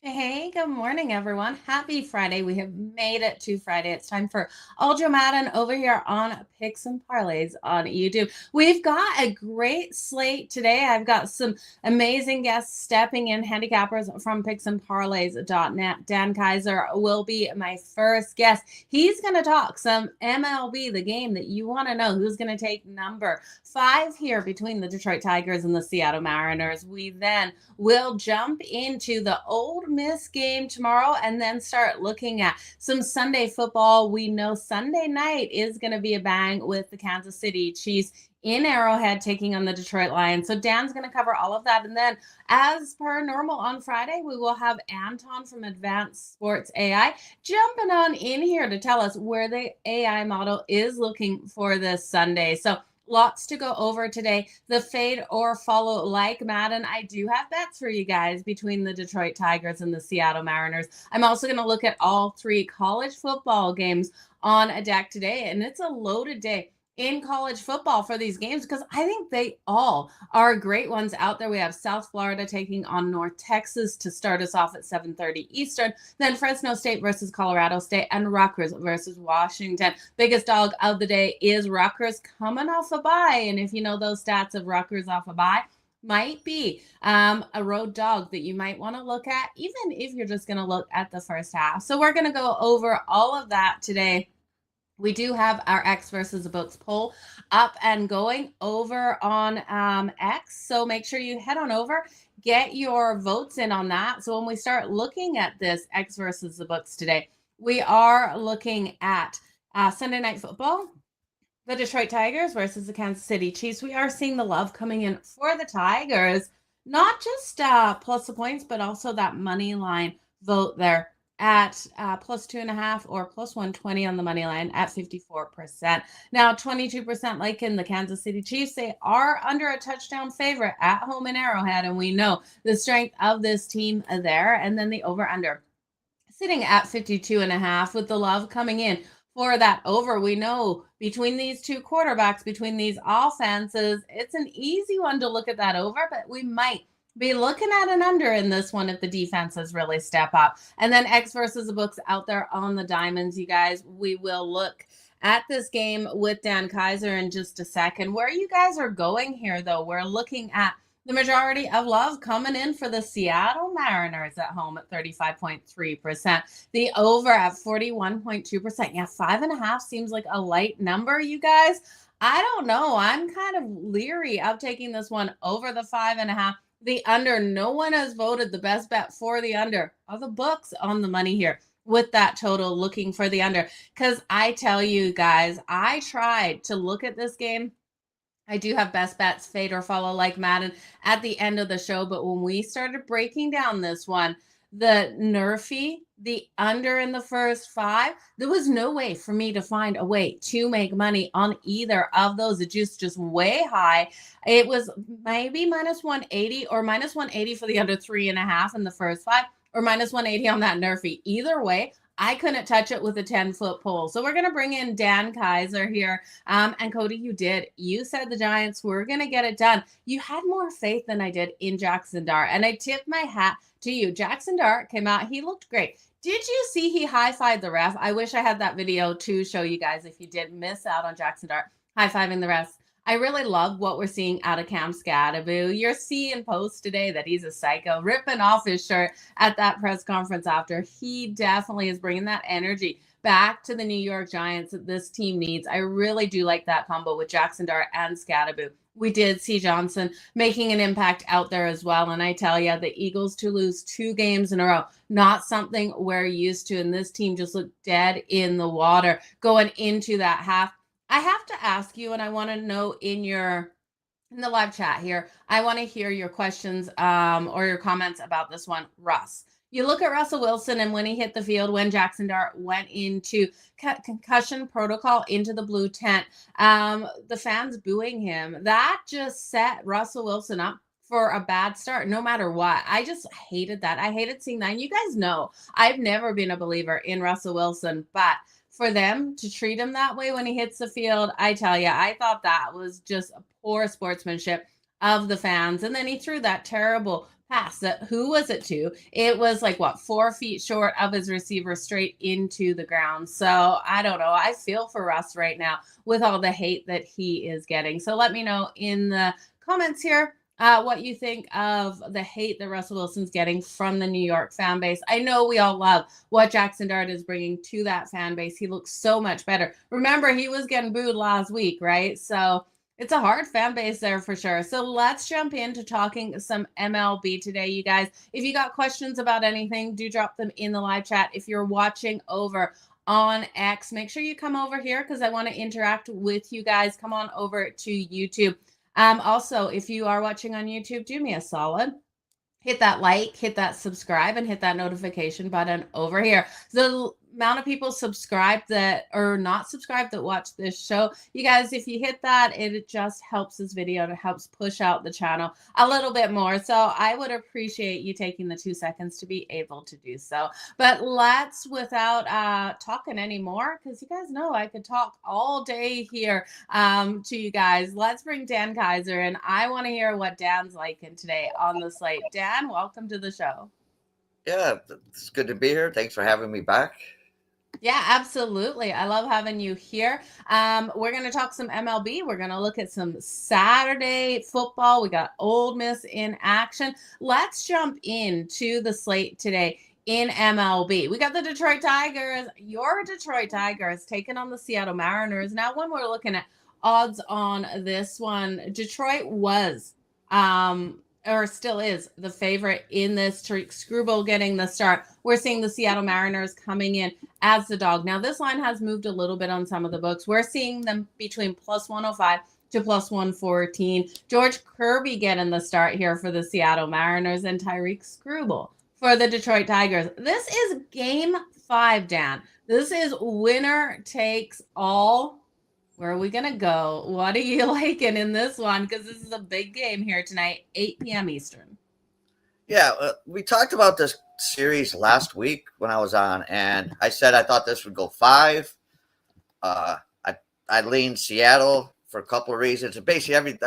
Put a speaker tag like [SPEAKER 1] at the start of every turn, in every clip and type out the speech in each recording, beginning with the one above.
[SPEAKER 1] Hey, good morning, everyone. Happy Friday. We have made it to Friday. It's time for All-Jo Madden over here on Picks and Parlays on YouTube. We've got a great slate today. I've got some amazing guests stepping in, handicappers from picksandparlays.net. Dan Kaiser will be my first guest. He's going to talk some MLB, the game that you want to know. Who's going to take number 5 here between the Detroit Tigers and the Seattle Mariners. We then will jump into the Old Miss game tomorrow and then start looking at some Sunday football. We know Sunday night is going to be a bang with the Kansas City Chiefs in Arrowhead taking on the Detroit Lions. So Dan's going to cover all of that. And then as per normal on Friday, we will have Anton from Advanced Sports AI jumping on in here to tell us where the AI model is looking for this Sunday. So lots to go over today. The fade or follow like Madden. I do have bets for you guys between the Detroit Tigers and the Seattle Mariners. I'm also going to look at all 3 college football games on a deck today, and it's a loaded day in college football for these games because I think they all are great ones out there. We have South Florida taking on North Texas to start us off at 7:30 Eastern. Then Fresno State versus Colorado State and Rutgers versus Washington. Biggest dog of the day is Rutgers coming off a bye. And if you know those stats of Rutgers off a bye, might be a road dog that you might want to look at, even if you're just going to look at the first half. So we're going to go over all of that today. We do have our X versus the books poll up and going over on X. So make sure you head on over, get your votes in on that. So when we start looking at this X versus the books today, we are looking at Sunday Night Football, the Detroit Tigers versus the Kansas City Chiefs. We are seeing the love coming in for the Tigers, not just plus the points, but also that money line vote there at plus 2.5 or plus 120 on the money line at 54%. Now 22% like in the Kansas City Chiefs. They are under a touchdown favorite at home in Arrowhead, and we know the strength of this team there. And then the over under sitting at 52.5 with the love coming in for that over. We know between these two quarterbacks, between these offenses, it's an easy one to look at that over, but we might be looking at an under in this one if the defenses really step up. And then X versus the books out there on the diamonds, you guys. We will look at this game with Dan Kaiser in just a second. Where you guys are going here, though, we're looking at the majority of love coming in for the Seattle Mariners at home at 35.3%. The over at 41.2%. Yeah, 5.5 seems like a light number, you guys. I don't know. I'm kind of leery of taking this one over the 5.5. The under, no one has voted the best bet for the under. Are the books on the money here with that total looking for the under? Because I tell you guys, I tried to look at this game. I do have best bets, fade or follow like Madden at the end of the show. But when we started breaking down this one, the Nerfy, the under in the first 5, there was no way for me to find a way to make money on either of those. The juice just way high. It was maybe minus 180 or minus 180 for the under 3.5 in the first 5 or minus 180 on that Nerfy. Either way, I couldn't touch it with a 10-foot pole. So we're going to bring in Dan Kaiser here. And Cody, you did. You said the Giants were going to get it done. You had more faith than I did in Jackson Dart. And I tip my hat to you. Jackson Dart came out. He looked great. Did you see he high-fived the ref? I wish I had that video to show you guys if you did miss out on Jackson Dart high-fiving the refs. I really love what we're seeing out of Cam Scadaboo. You're seeing posts today that he's a psycho, ripping off his shirt at that press conference after. He definitely is bringing that energy back to the New York Giants that this team needs. I really do like that combo with Jackson Dart and Scadaboo. We did see Johnson making an impact out there as well. And I tell you, the Eagles to lose 2 games in a row, not something we're used to. And this team just looked dead in the water going into that half. I have to ask you, and I want to know in the live chat here, I want to hear your questions or your comments about this one. Russ, you look at Russell Wilson, and when he hit the field, when Jackson Dart went into concussion protocol into the blue tent, the fans booing him, that just set Russell Wilson up for a bad start, no matter what. I just hated that. I hated seeing that. And you guys know I've never been a believer in Russell Wilson, but for them to treat him that way when he hits the field, I tell you, I thought that was just a poor sportsmanship of the fans. And then he threw that terrible pass. Who was it to? It was like, what, 4 feet short of his receiver straight into the ground. So I don't know. I feel for Russ right now with all the hate that he is getting. So let me know in the comments here what you think of the hate that Russell Wilson's getting from the New York fan base. I know we all love what Jackson Dart is bringing to that fan base. He looks so much better. Remember, he was getting booed last week, right? So it's a hard fan base there for sure. So let's jump into talking some MLB today, you guys. If you got questions about anything, do drop them in the live chat. If you're watching over on X, make sure you come over here because I want to interact with you guys. Come on over to YouTube. Also, if you are watching on YouTube, do me a solid. Hit that like, hit that subscribe, and hit that notification button over here. The amount of people subscribed that or not subscribed that watch this show, you guys, if you hit that, it just helps this video and it helps push out the channel a little bit more. So I would appreciate you taking the 2 seconds to be able to do so. But let's, without talking anymore, because you guys know I could talk all day here to you guys. Let's bring Dan Kaiser in. I want to hear what Dan's liking today on the slate. Dan, welcome to the show.
[SPEAKER 2] Yeah, it's good to be here. Thanks for having me back.
[SPEAKER 1] Yeah, absolutely. I love having you here. We're going to talk some MLB. We're going to look at some Saturday football. We got Ole Miss in action. Let's jump into the slate today in MLB. We got the Detroit Tigers, your Detroit Tigers, taking on the Seattle Mariners. Now, when we're looking at odds on this one, Detroit was or still is the favorite in this. Tariq Skubal getting the start. We're seeing the Seattle Mariners coming in as the dog. Now, this line has moved a little bit on some of the books. We're seeing them between plus 105 to plus 114. George Kirby getting the start here for the Seattle Mariners and Tariq Skubal for the Detroit Tigers. This is game 5, Dan. This is winner takes all. Where are we going to go? What are you liking in this one? Because this is a big game here tonight, 8 p.m. Eastern.
[SPEAKER 2] Yeah, we talked about this series last week when I was on, and I said I thought this would go 5. I leaned Seattle for a couple of reasons. And basically,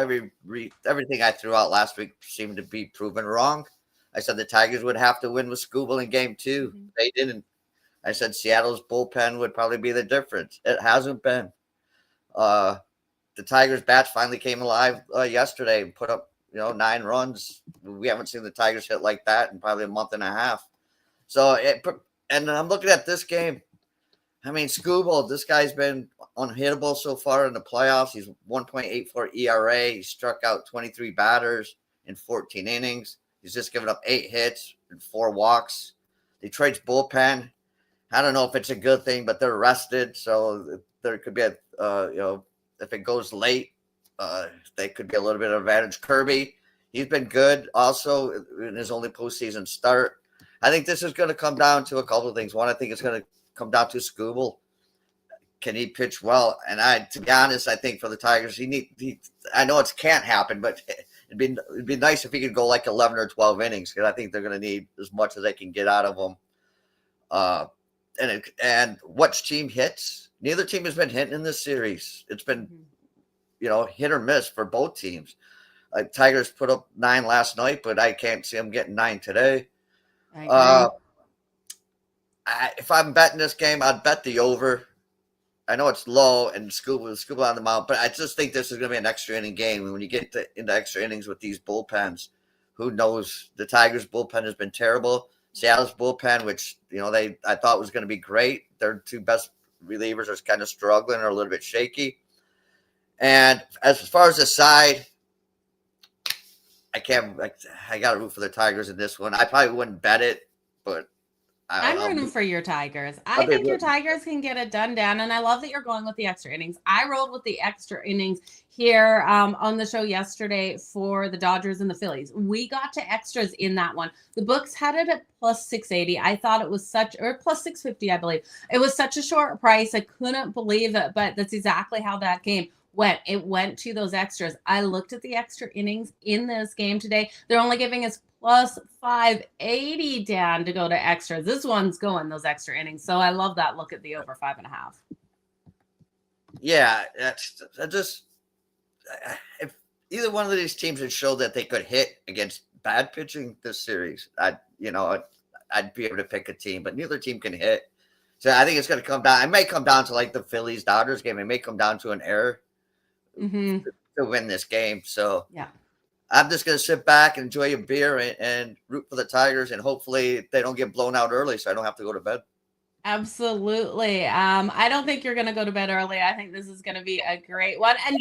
[SPEAKER 2] everything I threw out last week seemed to be proven wrong. I said the Tigers would have to win with Skubal in game 2. Mm-hmm. They didn't. I said Seattle's bullpen would probably be the difference. It hasn't been. The Tigers' bats finally came alive yesterday and put up 9 runs. We haven't seen the Tigers hit like that in probably a month and a half. So and I'm looking at this game. I mean, Skubal, this guy's been unhittable so far in the playoffs. He's 1.84 ERA. He struck out 23 batters in 14 innings. He's just given up 8 hits and 4 walks. Detroit's bullpen, I don't know if it's a good thing, but they're rested, so there could be if it goes late, they could be a little bit of advantage. Kirby, he's been good also in his only postseason start. I think this is going to come down to a couple of things. One, I think it's going to come down to Skubal. Can he pitch well? And to be honest, I think for the Tigers, I know it can't happen, but it'd be nice if he could go like 11 or 12 innings, because I think they're going to need as much as they can get out of him. And which team hits? Neither team has been hitting in this series. It's been, hit or miss for both teams. Tigers put up 9 last night, but I can't see them getting 9 today. If I'm betting this game, I'd bet the over. I know it's low and Skubal on the mound, but I just think this is going to be an extra inning game. And when you get into extra innings with these bullpens, who knows? The Tigers' bullpen has been terrible. Seattle's bullpen, which I thought was going to be great. Their 2 best relievers are kind of struggling or a little bit shaky. And as far as the side, I got to root for the Tigers in this one. I probably wouldn't bet it, but
[SPEAKER 1] I'm rooting for your Tigers. I think your Tigers can get it done, Dan, and I love that you're going with the extra innings. I rolled with the extra innings here on the show yesterday for the Dodgers and the Phillies. We got to extras in that one. The books had it at plus 680. I thought it was plus 650, I believe. It was such a short price. I couldn't believe it, but that's exactly how that game went. It went to those extras. I looked at the extra innings in this game today. They're only giving us plus 580, Dan, to go to extras. This one's going those extra innings. So I love that look at the over 5.5.
[SPEAKER 2] Yeah, if either one of these teams had showed that they could hit against bad pitching this series, I'd be able to pick a team, but neither team can hit. So I think it's going to come down. It may come down to like the Phillies Dodgers game. It may come down to an error to win this game. So
[SPEAKER 1] yeah.
[SPEAKER 2] I'm just going to sit back and enjoy a beer and root for the Tigers, and hopefully they don't get blown out early so I don't have to go to bed.
[SPEAKER 1] Absolutely. I don't think you're going to go to bed early. I think this is going to be a great one. And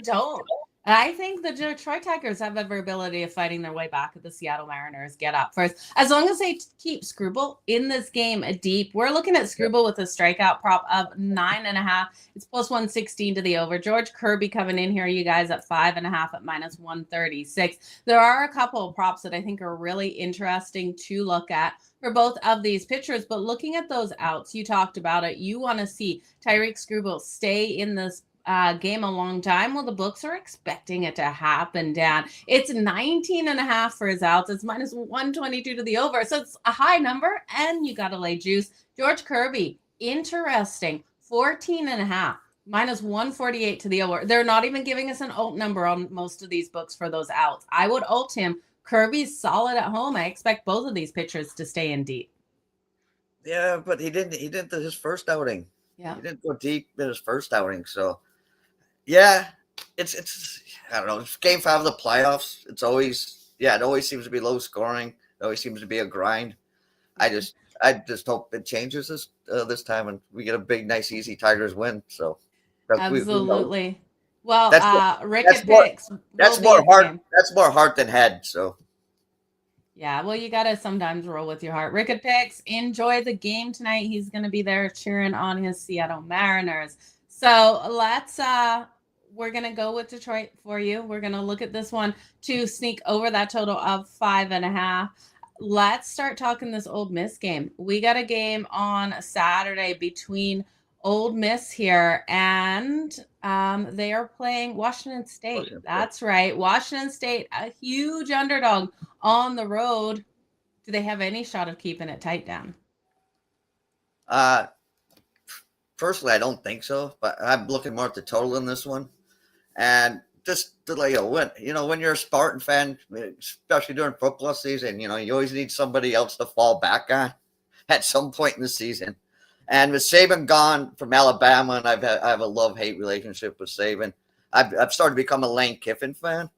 [SPEAKER 1] I think the Detroit Tigers have every ability of fighting their way back if the Seattle Mariners get up first. As long as they keep Screwball in this game deep. We're looking at Screwball with a strikeout prop of 9.5. It's plus 116 to the over. George Kirby coming in here, you guys, at 5.5 at minus 136. There are a couple of props that I think are really interesting to look at for both of these pitchers, but looking at those outs, you talked about it. You want to see Tyreek Screwball stay in this game a long time. Well, the books are expecting it to happen, Dan. It's 19.5 for his outs. It's minus 122 to the over. So it's a high number, and you got to lay juice. George Kirby, interesting. 14.5. Minus 148 to the over. They're not even giving us an alt number on most of these books for those outs. I would alt him. Kirby's solid at home. I expect both of these pitchers to stay in deep.
[SPEAKER 2] Yeah, but he didn't his first outing.
[SPEAKER 1] Yeah.
[SPEAKER 2] He didn't go deep in his first outing. So yeah, it's I don't know. It's game 5 of the playoffs. It always seems to be low scoring. It always seems to be a grind. I just hope it changes this time and we get a big, nice, easy Tigers win. So
[SPEAKER 1] absolutely. Well, Rick
[SPEAKER 2] that's
[SPEAKER 1] at
[SPEAKER 2] more,
[SPEAKER 1] Picks.
[SPEAKER 2] That's more heart. That's more heart than head. So
[SPEAKER 1] yeah, well, you got to sometimes roll with your heart. Rick at Picks, enjoy the game tonight. He's going to be there cheering on his Seattle Mariners. So we're going to go with Detroit for you. We're going to look at this one to sneak over that total of 5.5. Let's start talking this Ole Miss game. We got a game on Saturday between Ole Miss here, and they are playing Washington State. That's right. Washington State, a huge underdog on the road. Do they have any shot of keeping it tight down?
[SPEAKER 2] Personally, I don't think so, but I'm looking more at the total in this one. And just to let you know, when you're a Spartan fan, especially during football season, you always need somebody else to fall back on at some point in the season. And with Saban gone from Alabama, and I have a love-hate relationship with Saban, I've started to become a Lane Kiffin fan.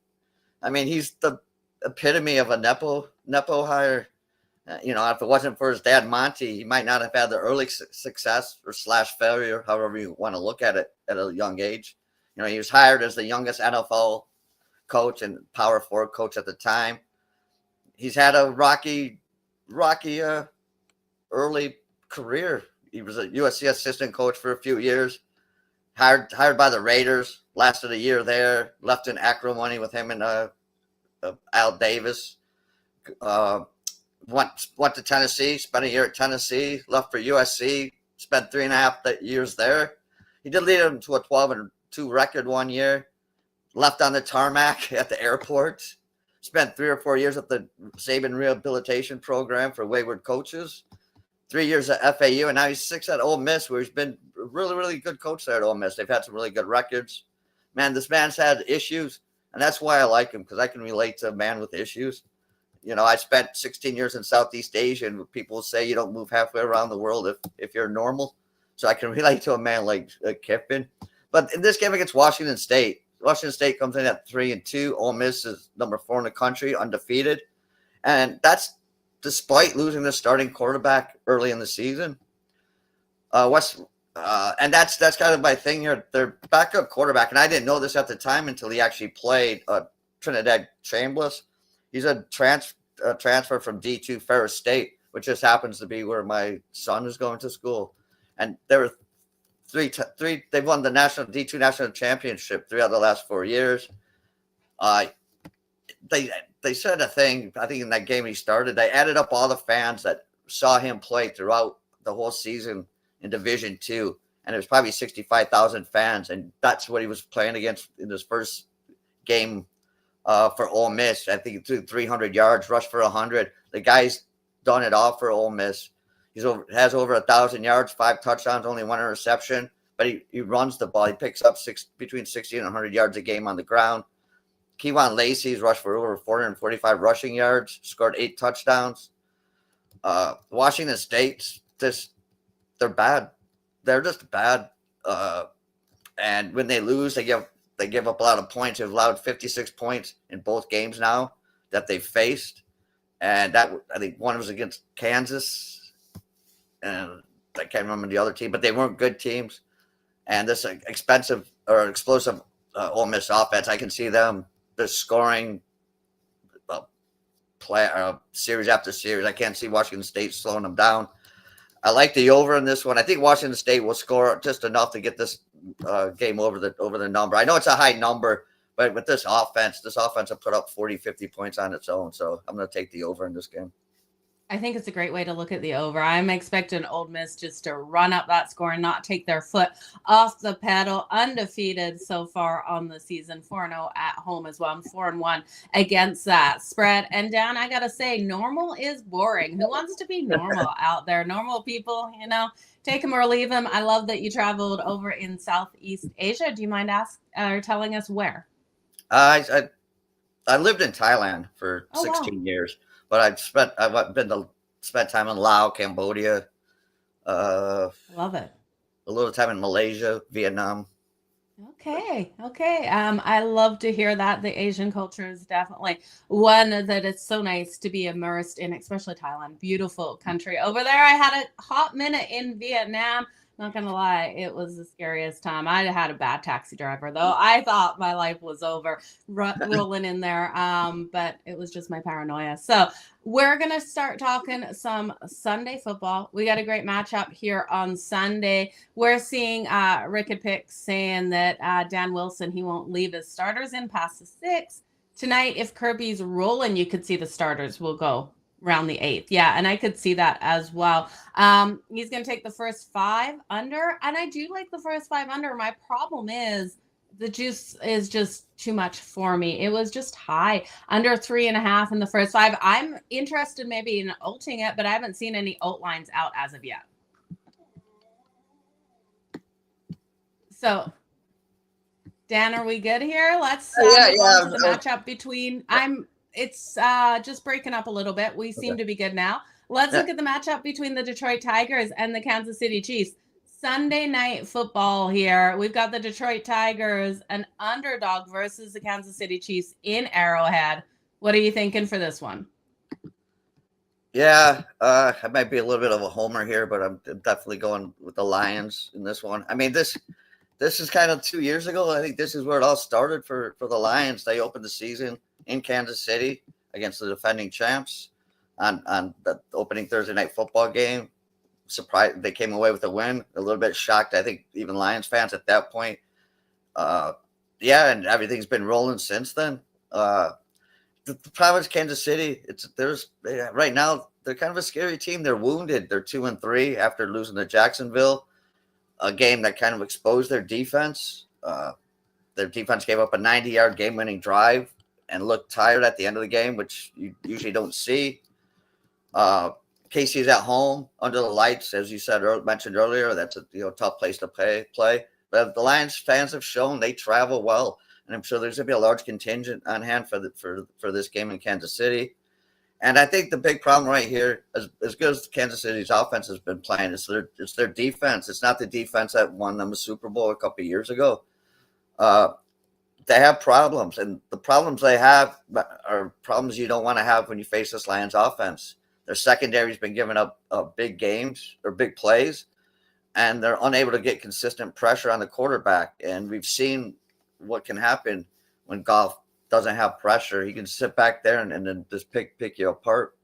[SPEAKER 2] I mean, he's the epitome of a Nepo hire. If it wasn't for his dad, Monty, he might not have had the early success or / failure, however you want to look at it, at a young age. He was hired as the youngest NFL coach and Power 4 coach at the time. He's had a rocky early career. He was a USC assistant coach for a few years, hired by the Raiders, lasted a year there, left in acrimony with him and Al Davis. Went to Tennessee, spent a year at Tennessee, left for USC, spent 3.5 years there. He did lead them to a 12-2 record one year, left on the tarmac at the airport, spent 3 or 4 years at the Saban Rehabilitation Program for wayward coaches, 3 years at FAU, and now he's 6 at Ole Miss, where he's been a really, really good coach there at Ole Miss. They've had some really good records. Man, this man's had issues, and that's why I like him, because I can relate to a man with issues. I spent 16 years in Southeast Asia, and people say you don't move halfway around the world if you're normal. So I can relate to a man like Kiffin. But in this game against Washington State comes in at 3-2. Ole Miss is number 4 in the country, undefeated. And that's despite losing the starting quarterback early in the season. And that's kind of my thing here. Their backup quarterback, and I didn't know this at the time until he actually played Trinidad Chambliss. He's a transfer from D2 Ferris State, which just happens to be where my son is going to school. And there were three. They've won the D2 national championship 3 out of the last 4 years. They said a thing, I think in that game he started, they added up all the fans that saw him play throughout the whole season in Division II, and it was probably 65,000 fans, and that's what he was playing against in his first game for Ole Miss. I think he threw 300 yards, rushed for 100. The guy's done it all for Ole Miss. Has over 1,000 yards, 5 touchdowns, only 1 interception, but he runs the ball. He picks up between 60 and 100 yards a game on the ground. Keywan Lacey's rushed for over 445 rushing yards, scored 8 touchdowns. Washington State's they're bad. They're just bad. And when they lose, they give up a lot of points. They've allowed 56 points in both games now that they've faced. And that, I think one was against Kansas, and I can't remember the other team, but they weren't good teams. And this explosive Ole Miss offense, I can see them just scoring series after series. I can't see Washington State slowing them down. I like the over in this one. I think Washington State will score just enough to get this game over the number. I know it's a high number, but with this offense will put up 40, 50 points on its own. So I'm going to take the over in this game.
[SPEAKER 1] I think it's a great way to look at the over. I'm expecting Ole Miss just to run up that score and not take their foot off the pedal. Undefeated so far on the season, 4-0 at home as well. I'm 4-1 against that spread. And Dan, I got to say, normal is boring. Who wants to be normal out there? Normal people, take them or leave them. I love that you traveled over in Southeast Asia. Do you mind telling us where?
[SPEAKER 2] I lived in Thailand for 16 years. But I've spent time in Laos, Cambodia.
[SPEAKER 1] Love it.
[SPEAKER 2] A little time in Malaysia, Vietnam.
[SPEAKER 1] Okay. I love to hear that. The Asian culture is definitely one that it's so nice to be immersed in, especially Thailand. Beautiful country over there. I had a hot minute in Vietnam. Not gonna lie, it was the scariest time. I had a bad taxi driver, though. I thought my life was over rolling in there, but it was just my paranoia. So we're gonna start talking some Sunday football. We got a great matchup here on Sunday. We're seeing Rick and Picks saying that Dan Wilson, he won't leave his starters in past the 6. Tonight, if Kirby's rolling, you could see the starters will go around the 8th. Yeah, and I could see that as well. He's going to take the first 5 under, and I do like the first 5 under. My problem is the juice is just too much for me. It was just high, under 3.5 in the first 5. I'm interested maybe in ulting it, but I haven't seen any ult lines out as of yet. So, Dan, are we good here? Let's move on to the matchup between It's just breaking up a little bit. We seem to be good now. Let's look at the matchup between the Detroit Tigers and the Kansas City Chiefs. Sunday night football here. We've got the Detroit Tigers, an underdog versus the Kansas City Chiefs in Arrowhead. What are you thinking for this one?
[SPEAKER 2] Yeah, I might be a little bit of a homer here, but I'm definitely going with the Lions in this one. I mean, this is kind of 2 years ago. I think this is where it all started for the Lions. They opened the season in Kansas City against the defending champs on the opening Thursday night football game. Surprised they came away with a win. A little bit shocked, I think, even Lions fans at that point. And everything's been rolling since then. The problem is Kansas City. Right now they're kind of a scary team. They're wounded. They're 2-3 after losing to Jacksonville, a game that kind of exposed their defense. Their defense gave up a 90-yard game-winning drive and looked tired at the end of the game, which you usually don't see. KC's at home under the lights, as you mentioned earlier. That's a tough place to play. But the Lions fans have shown they travel well, and I'm sure there's going to be a large contingent on hand for this game in Kansas City. And I think the big problem right here, as good as Kansas City's offense has been playing, it's their defense. It's not the defense that won them a Super Bowl a couple of years ago. They have problems, and the problems they have are problems you don't want to have when you face this Lions offense. Their secondary's been giving up big games or big plays, and they're unable to get consistent pressure on the quarterback. And we've seen what can happen when Goff doesn't have pressure. He can sit back there and then just pick you apart.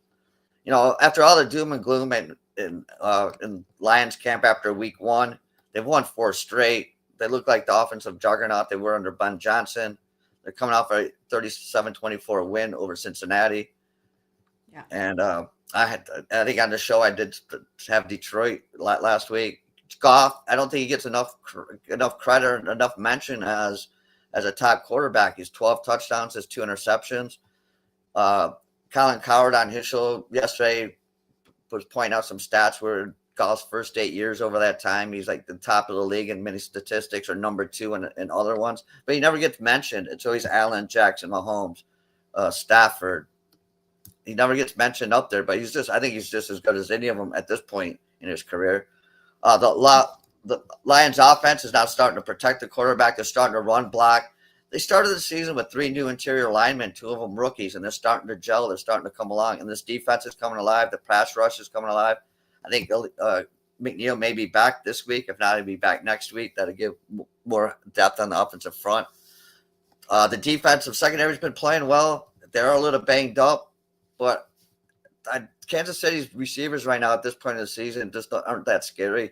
[SPEAKER 2] After all the doom and gloom in Lions camp after week 1, they've won 4 straight. They look like the offensive juggernaut they were under Ben Johnson. They're coming off a 37-24 win over Cincinnati. Yeah. And I think on the show I did have Detroit last week. Goff, I don't think he gets enough credit or enough mention as a top quarterback. He's 12 touchdowns, has 2 interceptions. Colin Cowherd on his show yesterday was pointing out some stats where Goff's first 8 years over that time. He's like the top of the league in many statistics, or number 2 in other ones. But he never gets mentioned. It's always Allen, Jackson, Mahomes, Stafford. He never gets mentioned up there, but I think he's just as good as any of them at this point in his career. The Lions offense is now starting to protect the quarterback. They're starting to run block. They started the season with 3 new interior linemen, 2 of them rookies, and they're starting to gel. They're starting to come along, and this defense is coming alive. The pass rush is coming alive. I think McNeil may be back this week. If not, he'll be back next week. That'll give more depth on the offensive front. The defensive secondary has been playing well. They're a little banged up, but Kansas City's receivers right now at this point of the season just aren't that scary.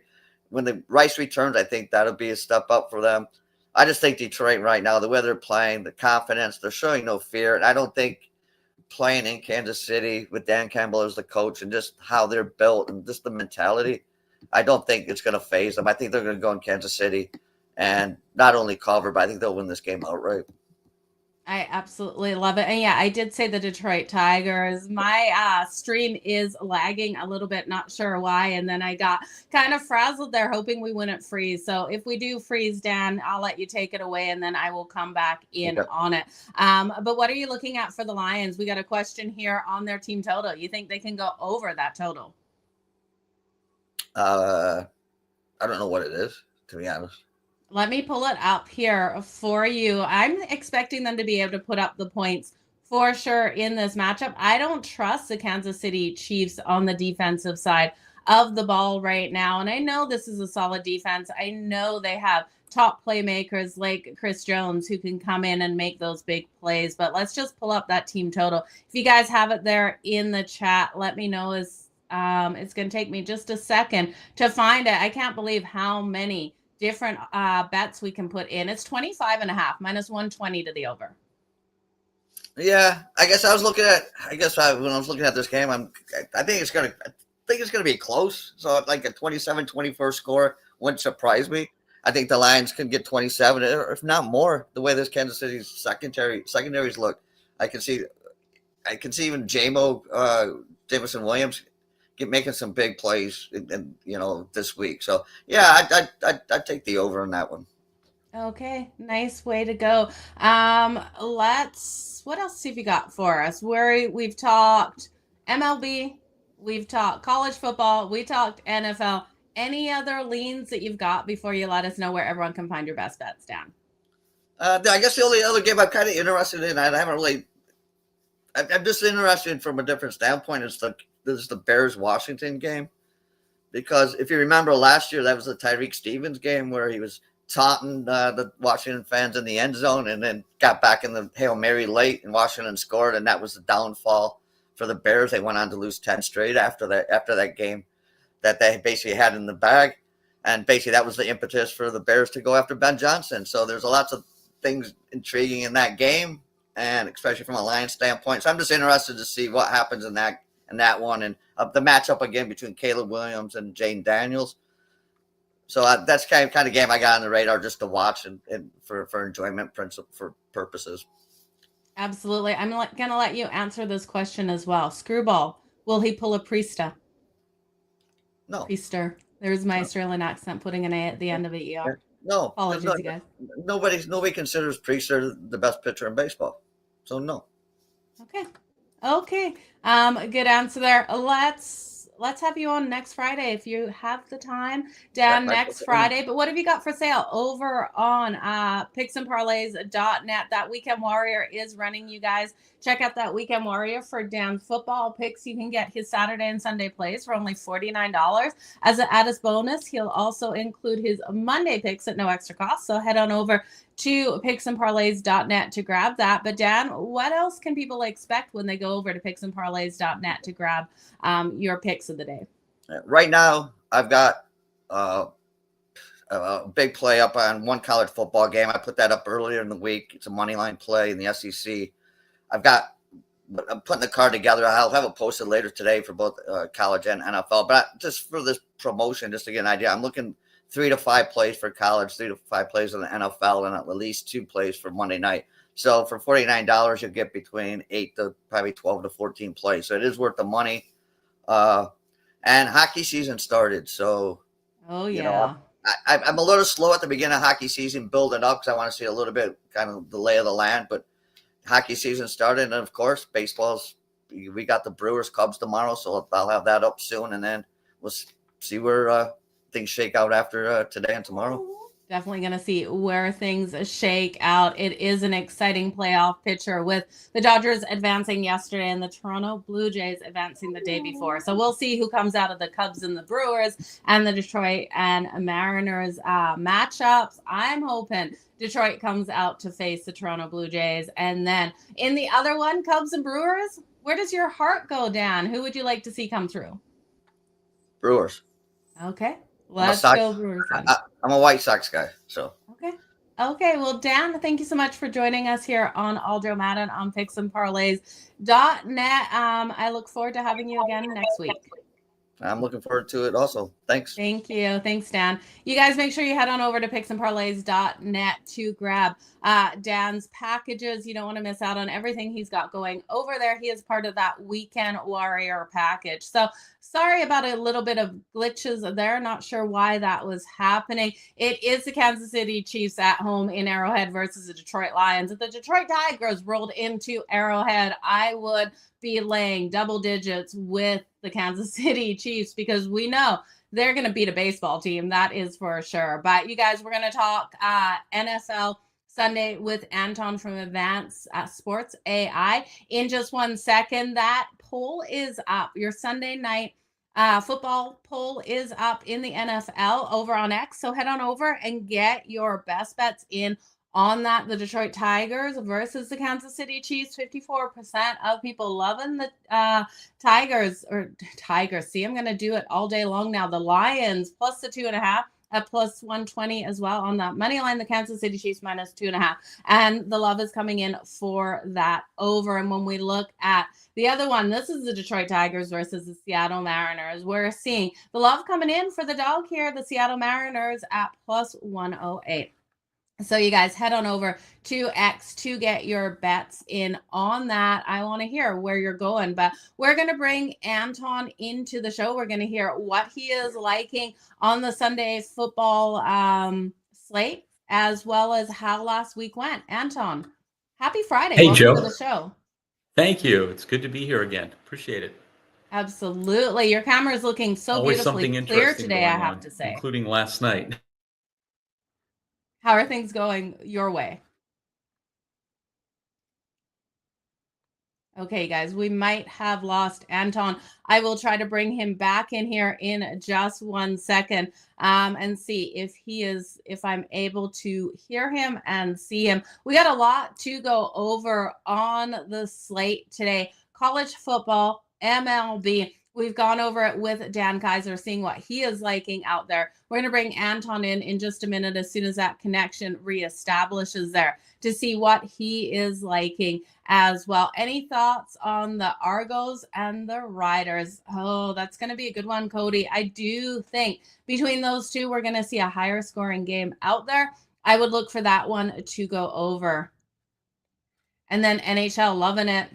[SPEAKER 2] When the Rice returns, I think that'll be a step up for them. I just think Detroit right now, the way they're playing, the confidence, they're showing no fear. And I don't think playing in Kansas City with Dan Campbell as the coach and just how they're built and just the mentality, I don't think it's going to phase them. I think they're going to go in Kansas City and not only cover, but I think they'll win this game outright.
[SPEAKER 1] I absolutely love it. And yeah, I did say the Detroit Tigers. My stream is lagging a little bit, not sure why. And then I got kind of frazzled there, hoping we wouldn't freeze. So if we do freeze, Dan, I'll let you take it away and then I will come back in on it. But what are you looking at for the Lions? We got a question here on their team total. You think they can go over that total?
[SPEAKER 2] I don't know what it is, to be honest.
[SPEAKER 1] Let me pull it up here for you. I'm expecting them to be able to put up the points for sure in this matchup. I don't trust the Kansas City Chiefs on the defensive side of the ball right now. And I know this is a solid defense. I know they have top playmakers like Chris Jones who can come in and make those big plays. But let's just pull up that team total. If you guys have it there in the chat, let me know. It's going to take me just a second to find it. I can't believe how many different bets we can put in. It's 25.5 minus 120 to the over.
[SPEAKER 2] Yeah, I guess when I was looking at this game, I think it's gonna be close. So like a 27-24 score wouldn't surprise me. I think the Lions can get 27, or if not more, the way this Kansas City's secondaries look. I can see even Jameson Williams making some big plays, this week. So yeah, I'd take the over on that one.
[SPEAKER 1] Okay, nice way to go. What else have you got for us? We've talked MLB, we've talked college football, we talked NFL. Any other leans that you've got before you let us know where everyone can find your best bets down?
[SPEAKER 2] I guess the only other game I'm kind of interested in, I'm just interested in from a different standpoint, is the Bears-Washington game. Because if you remember last year, that was the Tyreek Stevens game where he was taunting the Washington fans in the end zone and then got back in the Hail Mary late and Washington scored, and that was the downfall for the Bears. They went on to lose 10 straight after that game that they basically had in the bag. And basically that was the impetus for the Bears to go after Ben Johnson. So there's lots of things intriguing in that game, and especially from a Lions standpoint. So I'm just interested to see what happens in that one, and the matchup again between Caleb Williams and Jane Daniels. So that's kind of game I got on the radar just to watch and for enjoyment purposes.
[SPEAKER 1] Absolutely. I'm going to let you answer this question as well. Screwball, will he pull a Priesta?
[SPEAKER 2] No.
[SPEAKER 1] Priester. There's my Australian accent, putting an A at the end of it. ER.
[SPEAKER 2] No.
[SPEAKER 1] Apologies, you guys.
[SPEAKER 2] Nobody considers Priester the best pitcher in baseball. So no.
[SPEAKER 1] Okay. Good answer there. Let's have you on next Friday if you have the time, Dan, next Friday. But what have you got for sale over on picksandparlays.net? That Weekend Warrior is running, you guys. Check out that Weekend Warrior for Dan's football picks. You can get his Saturday and Sunday plays for only $49. As an added bonus, he'll also include his Monday picks at no extra cost. So head on over to picksandparlays.net to grab that. But Dan, what else can people expect when they go over to picksandparlays.net to grab your picks of the day?
[SPEAKER 2] Right now, I've got a big play up on one college football game. I put that up earlier in the week. It's a money line play in the SEC. I'm putting the card together. I'll have it posted later today for both college and NFL. But just for this promotion, just to get an idea, I'm looking 3 to 5 plays for college, 3 to 5 plays in the NFL, and at least 2 plays for Monday night. So for $49, you'll get between 8 to probably 12 to 14 plays. So it is worth the money. And hockey season started, so I'm a little slow at the beginning of hockey season, building up because I want to see a little bit kind of the lay of the land. But hockey season started, and of course, baseball's. We got the Brewers Cubs tomorrow, so I'll have that up soon, and then we'll see where things shake out after today and tomorrow.
[SPEAKER 1] Definitely going to see where things shake out. It is an exciting playoff picture with the Dodgers advancing yesterday and the Toronto Blue Jays advancing the day before. So we'll see who comes out of the Cubs and the Brewers and the Detroit and Mariners matchups. I'm hoping Detroit comes out to face the Toronto Blue Jays. And then in the other one, Cubs and Brewers, where does your heart go, Dan? Who would you like to see come through?
[SPEAKER 2] Brewers.
[SPEAKER 1] Okay. Let's go Brewers.
[SPEAKER 2] I'm a White Sox guy, so.
[SPEAKER 1] Okay. Well, Dan, thank you so much for joining us here on All-Jo Madden on Picks and Parlays.net. I look forward to having you again next week.
[SPEAKER 2] I'm looking forward to it also. Thanks.
[SPEAKER 1] Thank you. Thanks, Dan. You guys make sure you head on over to picksandparlays.net to grab Dan's packages. You don't want to miss out on everything he's got going over there. He is part of that Weekend Warrior package. So sorry about a little bit of glitches there. Not sure why that was happening. It is the Kansas City Chiefs at home in Arrowhead versus the Detroit Lions. If the Detroit Tigers rolled into Arrowhead, I would be laying double digits with the Kansas City Chiefs because we know they're going to beat a baseball team. That is for sure. But you guys, we're going to talk NFL Sunday with Anton from Advanced Sports AI in just 1 second. That poll is up. Your Sunday night football poll is up in the NFL over on X. So head on over and get your best bets in on that. The Detroit Tigers versus the Kansas City Chiefs. 54% of people loving the Tigers. See, I'm going to do it all day long now. The Lions plus the 2.5 at plus 120 as well on that money line. The Kansas City Chiefs minus 2.5. And the love is coming in for that over. And when we look at the other one, this is the Detroit Tigers versus the Seattle Mariners. We're seeing the love coming in for the dog here, the Seattle Mariners at plus 108. So you guys head on over to X to get your bets in on that. I want to hear where you're going, but we're going to bring Anton into the show. We're going to hear what he is liking on the Sunday football slate, as well as how last week went. Anton, happy Friday.
[SPEAKER 3] Hey,
[SPEAKER 1] Welcome
[SPEAKER 3] Joe.
[SPEAKER 1] to the show.
[SPEAKER 3] Thank you. It's good to be here again. Appreciate it.
[SPEAKER 1] Absolutely. Your camera is looking so
[SPEAKER 3] Always
[SPEAKER 1] beautifully
[SPEAKER 3] something
[SPEAKER 1] clear
[SPEAKER 3] interesting
[SPEAKER 1] today, I
[SPEAKER 3] going
[SPEAKER 1] have
[SPEAKER 3] on,
[SPEAKER 1] to say.
[SPEAKER 3] including last night.
[SPEAKER 1] How are things going your way? Okay, guys, we might have lost Anton. I will try to bring him back in here in just 1 second and see if I'm able to hear him and see him. We got a lot to go over on the slate today. College football, MLB. We've gone over it with Dan Kaiser, seeing what he is liking out there. We're going to bring Anton in just a minute as soon as that connection reestablishes there to see what he is liking as well. Any thoughts on the Argos and the Riders? Oh, that's going to be a good one, Cody. I do think between those two, we're going to see a higher scoring game out there. I would look for that one to go over. And then NHL, loving it.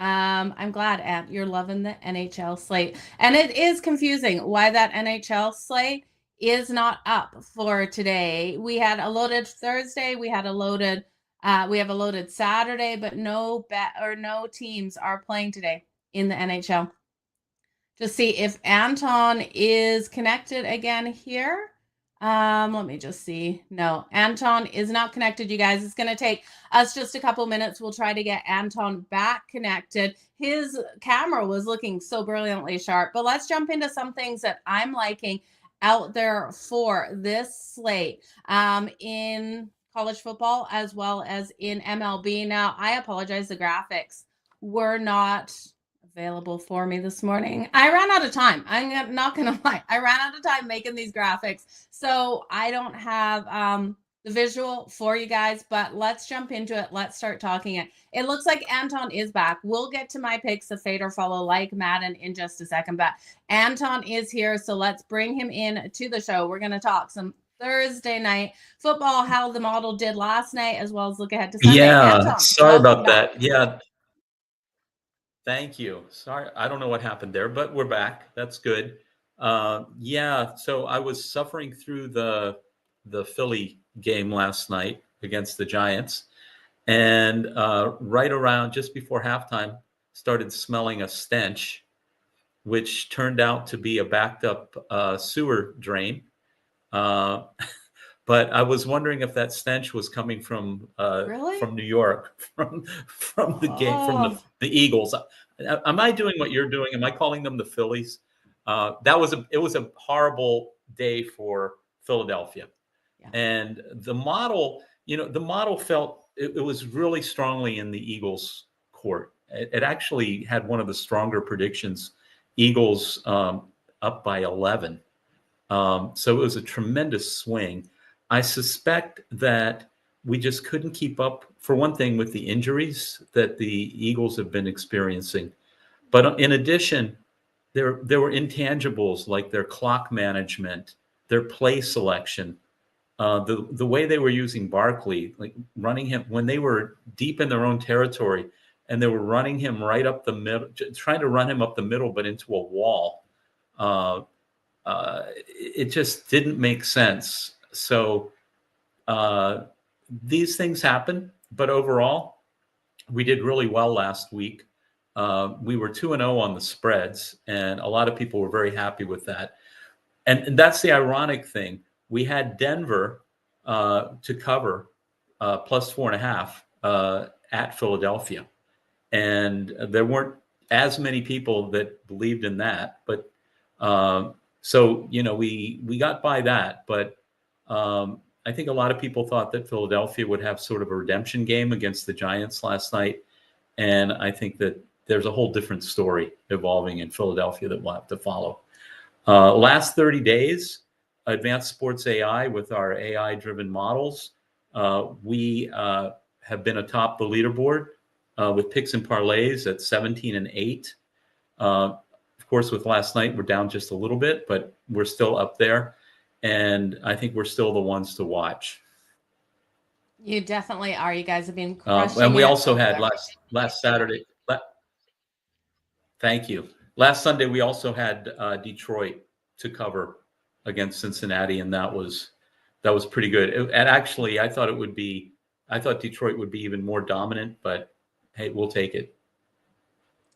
[SPEAKER 1] I'm glad, Ant, you're loving the NHL slate. And it is confusing why that NHL slate is not up for today. We had a loaded Thursday. We have a loaded Saturday, but no teams are playing today in the NHL. Just see if Anton is connected again here. Let me just see. No, Anton is not connected, you guys. It's going to take us just a couple minutes. We'll try to get Anton back connected. His camera was looking so brilliantly sharp, but let's jump into some things that I'm liking out there for this slate in college football as well as in MLB. Now, I apologize. The graphics were not available for me this morning. I ran out of time. I'm not going to lie. I ran out of time making these graphics. So I don't have the visual for you guys, but let's jump into it. Let's start talking it. It looks like Anton is back. We'll get to my picks, the fade or follow like Madden in just a second, but Anton is here. So let's bring him in to the show. We're going to talk some Thursday night football, how the model did last night, as well as look ahead to Sunday.
[SPEAKER 3] Yeah,
[SPEAKER 1] Anton,
[SPEAKER 3] sorry about that. Yeah. Thank you. Sorry, I don't know what happened there, but we're back. That's good. Yeah, so I was suffering through the Philly game last night against the Giants, and right around just before halftime, started smelling a stench, which turned out to be a backed up sewer drain. Uh, but I was wondering if that stench was coming
[SPEAKER 1] Really?
[SPEAKER 3] from New York, from the game, from
[SPEAKER 1] Oh,
[SPEAKER 3] the Eagles. Am I doing what you're doing? Am I calling them the Phillies? It was a horrible day for Philadelphia,
[SPEAKER 1] yeah.
[SPEAKER 3] and the model felt it was really strongly in the Eagles' court. It actually had one of the stronger predictions, Eagles up by 11. So it was a tremendous swing. I suspect that we just couldn't keep up, for one thing, with the injuries that the Eagles have been experiencing. But in addition, there were intangibles like their clock management, their play selection, the way they were using Barkley, like running him when they were deep in their own territory, and they were running him right up the middle, trying to run him up the middle, but into a wall. It just didn't make sense. So these things happen, but overall, we did really well last week. We were 2-0 on the spreads, and a lot of people were very happy with that. And that's the ironic thing. We had Denver to cover plus 4.5 at Philadelphia. And there weren't as many people that believed in that. But so, we got by that. But I think a lot of people thought that Philadelphia would have sort of a redemption game against the Giants last night. And I think that there's a whole different story evolving in Philadelphia that we'll have to follow. Last 30 days, Advanced Sports AI with our AI-driven models, we have been atop the leaderboard with Picks and Parlays at 17-8. Of course, with last night, we're down just a little bit, but we're still up there. And I think we're still the ones to watch.
[SPEAKER 1] You definitely are. You guys have been crushing
[SPEAKER 3] and we
[SPEAKER 1] it
[SPEAKER 3] also
[SPEAKER 1] over
[SPEAKER 3] had
[SPEAKER 1] there.
[SPEAKER 3] last Saturday. Thank you. Last Sunday, we also had Detroit to cover against Cincinnati, and that was pretty good. And actually, I thought Detroit would be even more dominant, but hey, we'll take it.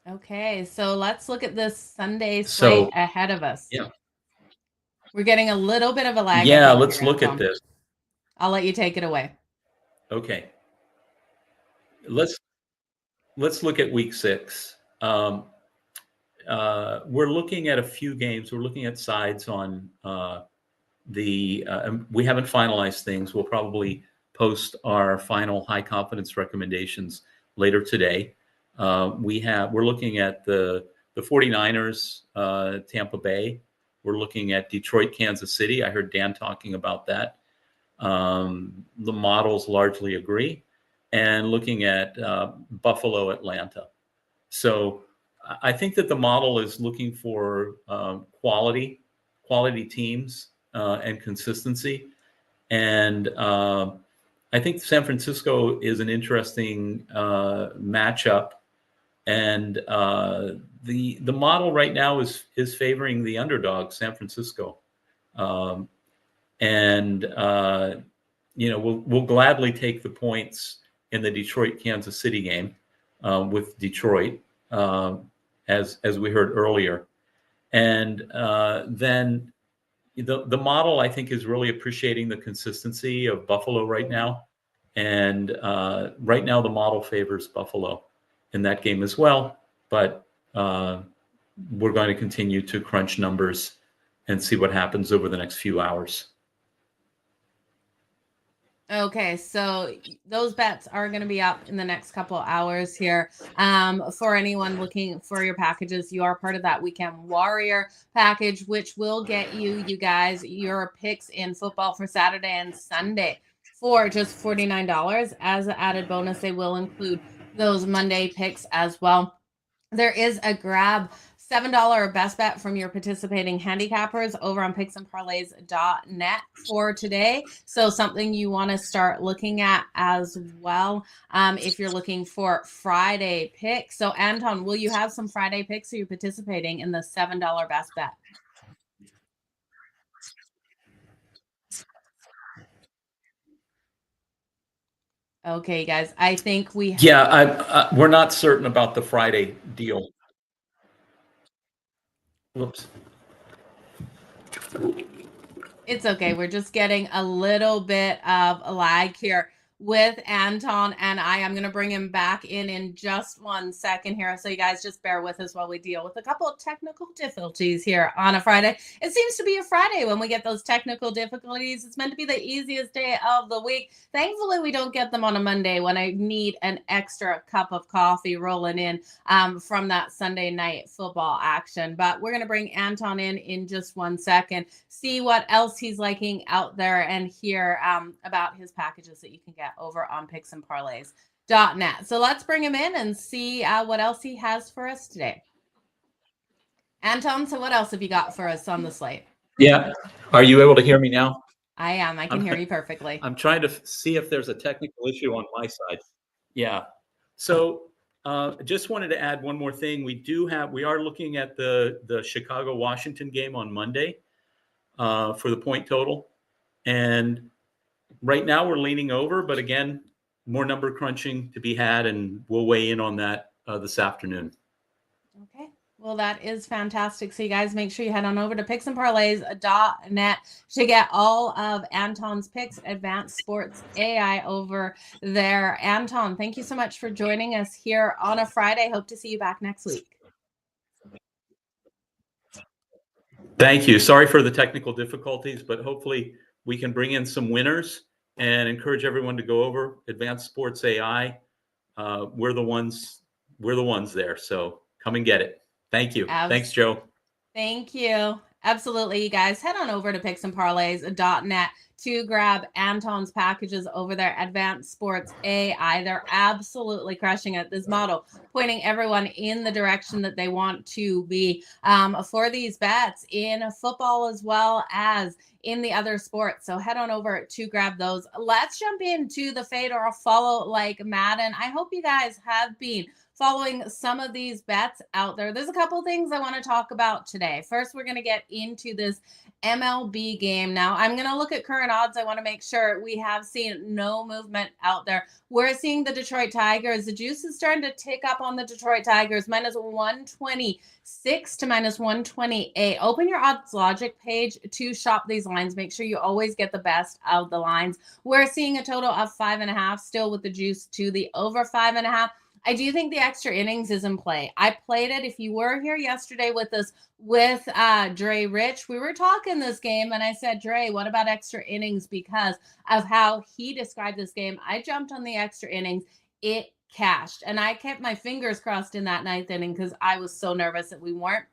[SPEAKER 1] Okay, so let's look at this Sunday slate ahead of us.
[SPEAKER 3] Yeah.
[SPEAKER 1] We're getting a little bit of a lag.
[SPEAKER 3] Yeah, let's look at this.
[SPEAKER 1] I'll let you take it away.
[SPEAKER 3] Okay. Let's look at week 6. We're looking at a few games. We're looking at sides on we haven't finalized things. We'll probably post our final high confidence recommendations later today. We're looking at the 49ers, Tampa Bay. We're looking at Detroit, Kansas City. I heard Dan talking about that. The models largely agree. And looking at Buffalo, Atlanta. So I think that the model is looking for quality teams and consistency. And I think San Francisco is an interesting matchup. And the model right now is favoring the underdog, San Francisco. We'll gladly take the points in the Detroit, Kansas City game with Detroit, as we heard earlier. And then the model, I think, is really appreciating the consistency of Buffalo right now. And right now, the model favors Buffalo in that game as well. But we're going to continue to crunch numbers and see what happens over the next few hours.
[SPEAKER 1] Okay, so those bets are going to be up in the next couple of hours here. For anyone looking for your packages, you are part of that Weekend Warrior package, which will get you guys your picks in football for Saturday and Sunday for just $49. As an added bonus, they will include those Monday picks as well. There is a grab $7 best bet from your participating handicappers over on picksandparlays.net for today. So something you want to start looking at as well if you're looking for Friday picks. So Anton, will you have some Friday picks? Are you participating in the $7 best bet? Okay, guys, I think we have...
[SPEAKER 3] Yeah, we're not certain about the Friday deal. Whoops.
[SPEAKER 1] It's okay. We're just getting a little bit of a lag here with Anton and I'm going to bring him back in just 1 second here. So you guys just bear with us while we deal with a couple of technical difficulties here on a Friday. It seems to be a Friday when we get those technical difficulties. It's meant to be the easiest day of the week. Thankfully, we don't get them on a Monday when I need an extra cup of coffee rolling in from that Sunday night football action. But we're going to bring Anton in just 1 second, see what else he's liking out there and hear about his packages that you can get over on picksandparlays.net. So let's bring him in and see what else he has for us today. Anton, so what else have you got for us on the slate?
[SPEAKER 3] Yeah. Are you able to hear me now?
[SPEAKER 1] I am. I can hear you perfectly.
[SPEAKER 3] I'm trying to see if there's a technical issue on my side. Yeah. So just wanted to add one more thing. We are looking at the Chicago-Washington game on Monday for the point total. And right now we're leaning over, but again, more number crunching to be had, and we'll weigh in on that this afternoon.
[SPEAKER 1] Okay. Well, that is fantastic. So you guys make sure you head on over to picksandparlays.net to get all of Anton's picks, advanced sports AI over there. Anton, thank you so much for joining us here on a Friday. Hope to see you back next week.
[SPEAKER 3] Thank you. Sorry for the technical difficulties, but hopefully we can bring in some winners and encourage everyone to go over Advanced Sports AI. We're the ones there. So come and get it. Thank you. Thanks, Joe.
[SPEAKER 1] Thank you. Absolutely, you guys. Head on over to picksandparlays.net to grab Anton's packages over there. Advanced Sports AI. They're absolutely crushing it. This model pointing everyone in the direction that they want to be for these bets in football as well as in the other sports. So head on over to grab those. Let's jump into the fade or follow like Madden. I hope you guys have been following some of these bets out there. There's a couple things I want to talk about today. First, we're going to get into this MLB game. Now, I'm going to look at current odds. I want to make sure we have seen no movement out there. We're seeing the Detroit Tigers. The juice is starting to tick up on the Detroit Tigers, minus 126 to minus 128. Open your odds logic page to shop these lines. Make sure you always get the best of the lines. We're seeing a total of 5.5 still with the juice to the over 5.5. I do think the extra innings is in play. I played it. If you were here yesterday with us with Dre Rich, we were talking this game and I said, Dre, what about extra innings? Because of how he described this game, I jumped on the extra innings. It cashed and I kept my fingers crossed in that 9th inning because I was so nervous that we weren't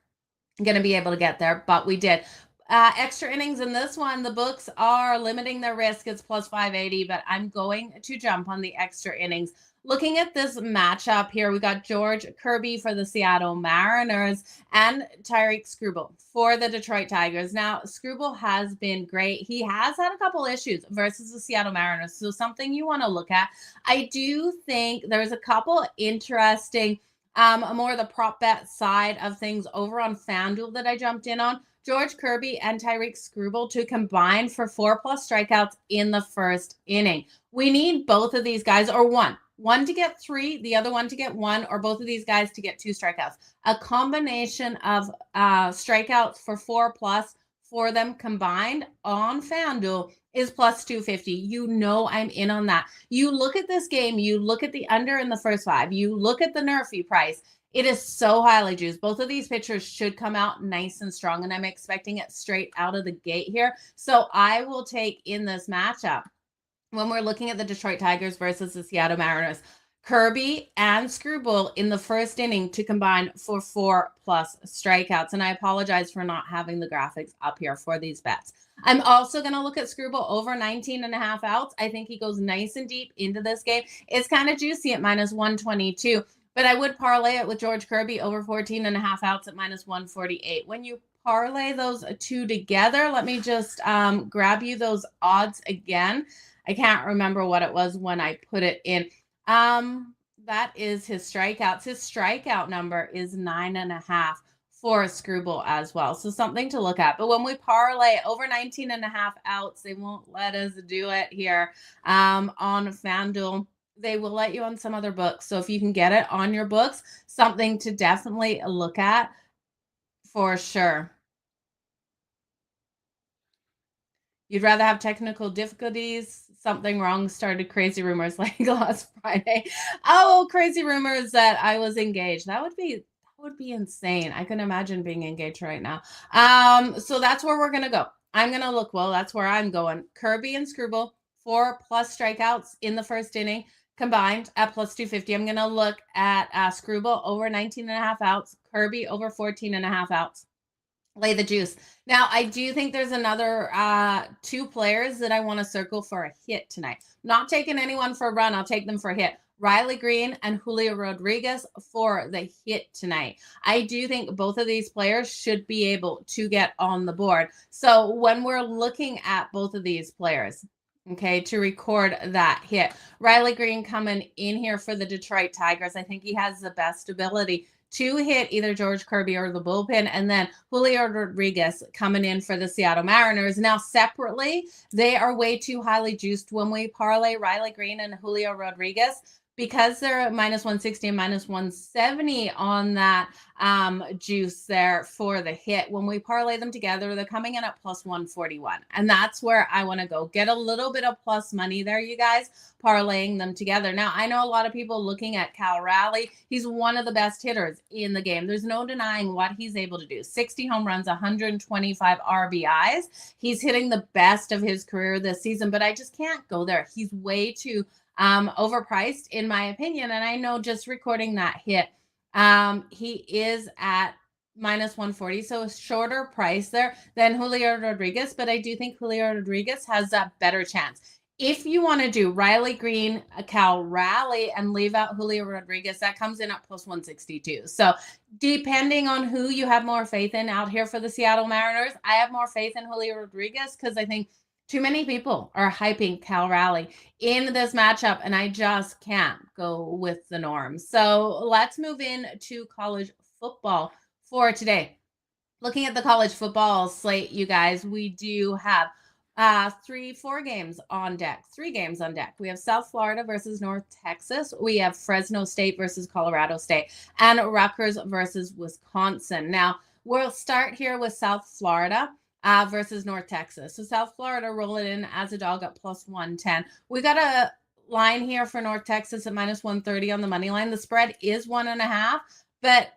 [SPEAKER 1] going to be able to get there, but we did. Extra innings in this one, the books are limiting their risk. It's plus 580, but I'm going to jump on the extra innings. Looking at this matchup here, we got George Kirby for the Seattle Mariners and Tyreek Skubal for the Detroit Tigers. Now, Skubal has been great. He has had a couple issues versus the Seattle Mariners, so something you want to look at. I do think there's a couple interesting, more the prop bet side of things over on FanDuel that I jumped in on. George Kirby and Tyreek Skubal to combine for 4+ strikeouts in the first inning. We need both of these guys, or one to get 3, the other one to get 1, or both of these guys to get 2 strikeouts. A combination of strikeouts for 4+ for them combined on FanDuel is plus 250. You know I'm in on that. You look at this game, you look at the under in the first 5, you look at the Nerfy price. It is so highly juiced. Both of these pitchers should come out nice and strong, and I'm expecting it straight out of the gate here. So I will take in this matchup when we're looking at the Detroit Tigers versus the Seattle Mariners, Kirby and Skubal in the first inning to combine for 4+ strikeouts. And I apologize for not having the graphics up here for these bets. I'm also going to look at Skubal over 19.5 outs. I think he goes nice and deep into this game. It's kind of juicy at minus 122. But I would parlay it with George Kirby over 14.5 outs at -148. When you parlay those two together, let me just grab you those odds again. I can't remember what it was when I put it in. That is his strikeouts. His strikeout number is 9.5 for a Screwball as well. So something to look at. But when we parlay over 19.5 outs, they won't let us do it here on FanDuel. They will let you on some other books. So if you can get it on your books, something to definitely look at for sure. You'd rather have technical difficulties. Something wrong started crazy rumors like last Friday. Oh, crazy rumors that I was engaged. That would be insane. I couldn't imagine being engaged right now. So that's where we're gonna go. I'm gonna look. Well, that's where I'm going. Kirby and Screwball 4+ strikeouts in the first inning combined at +250. I'm gonna look at Screwball over 19.5 outs. Kirby over 14.5 outs. Lay the juice. Now, I do think there's another two players that I want to circle for a hit tonight. Not taking anyone for a run. I'll take them for a hit. Riley Green and Julio Rodriguez for the hit tonight. I do think both of these players should be able to get on the board. So when we're looking at both of these players, okay, to record that hit, Riley Green coming in here for the Detroit Tigers. I think he has the best ability to hit either George Kirby or the bullpen, and then Julio Rodriguez coming in for the Seattle Mariners. Now, separately, they are way too highly juiced when we parlay Riley Green and Julio Rodriguez, because they're at -160 and -170 on that juice there for the hit. When we parlay them together, they're coming in at +141. And that's where I want to go. Get a little bit of plus money there, you guys, parlaying them together. Now, I know a lot of people looking at Cal Raleigh. He's one of the best hitters in the game. There's no denying what he's able to do. 60 home runs, 125 RBIs. He's hitting the best of his career this season, but I just can't go there. He's way too overpriced in my opinion. And I know just recording that hit, he is at -140. So a shorter price there than Julio Rodriguez, but I do think Julio Rodriguez has a better chance. If you want to do Riley Green, Cal Raleigh, and leave out Julio Rodriguez, that comes in at +162. So depending on who you have more faith in out here for the Seattle Mariners, I have more faith in Julio Rodriguez because I think too many people are hyping Cal Raleigh in this matchup, and I just can't go with the norm. So let's move in to college football for today. Looking at the college football slate, you guys, we do have 3 games on deck. 3 games on deck. We have South Florida versus North Texas. We have Fresno State versus Colorado State, and Rutgers versus Wisconsin. Now, we'll start here with South Florida versus North Texas. So South Florida rolling in as a dog at +110. We got a line here for North Texas at -130 on the money line. The spread is 1.5, but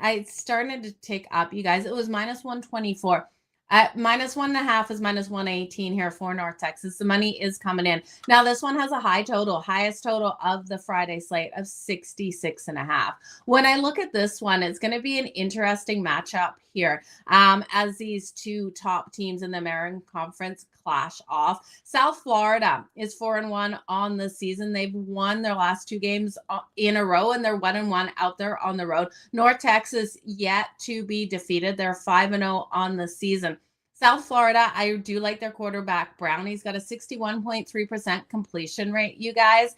[SPEAKER 1] I started to tick up, you guys. It was -124. At -1.5 is -118 here for North Texas. The money is coming in. Now, this one has a high total, highest total of the Friday slate of 66.5. When I look at this one, it's going to be an interesting matchup here as these two top teams in the American Conference clash off. South Florida is 4-1 on the season. They've won their last 2 games in a row, and they're 1-1 out there on the road. North Texas yet to be defeated. They're 5-0 on the season. South Florida, I do like their quarterback, Brown. He's got a 61.3% completion rate, you guys,